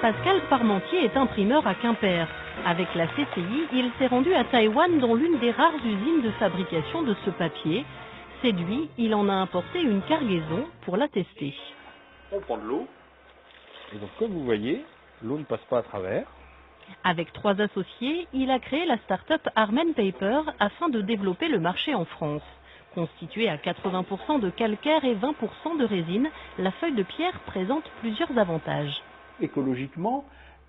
Pascal Parmentier est imprimeur à Quimper. Avec la CCI, il s'est rendu à Taïwan dans l'une des rares usines de fabrication de ce papier. Séduit, il en a importé une cargaison pour la tester. On prend de l'eau. Et donc comme vous voyez, l'eau ne passe pas à travers. Avec 3 associés, il a créé la start-up Armen Paper afin de développer le marché en France. Constituée à 80% de calcaire et 20% de résine, la feuille de pierre présente plusieurs avantages. Écologiquement,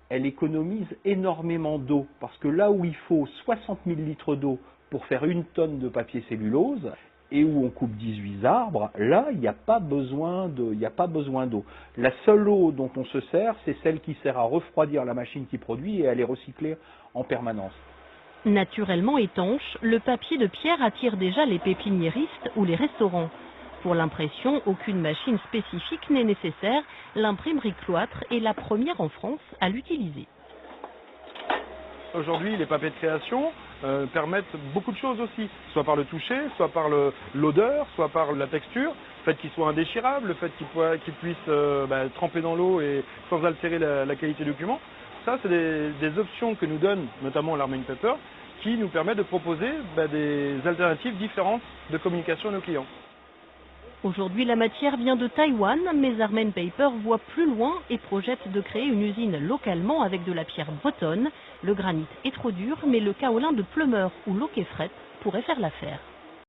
elle économise énormément d'eau parce que là où il faut 60 000 litres d'eau pour faire 1 tonne de papier cellulose et où on coupe 18 arbres, là il n'y a pas besoin d'eau. La seule eau dont on se sert, c'est celle qui sert à refroidir la machine qui produit et à les recycler en permanence. Naturellement étanche, le papier de pierre attire déjà les pépiniéristes ou les restaurants. Pour l'impression, aucune machine spécifique n'est nécessaire. L'imprimerie cloître est la première en France à l'utiliser. Aujourd'hui, les papiers de création permettent beaucoup de choses aussi, soit par le toucher, soit par l'odeur, soit par la texture, le fait qu'ils soient indéchirables, le fait qu'ils puissent tremper dans l'eau et sans altérer la qualité du document. Ça, c'est des options que nous donne notamment l'Armen Paper qui nous permet de proposer des alternatives différentes de communication à nos clients. Aujourd'hui, la matière vient de Taïwan, mais Armen Paper voit plus loin et projette de créer une usine localement avec de la pierre bretonne. Le granit est trop dur, mais le kaolin de Plumeur ou l'Auquéfrette pourrait faire l'affaire.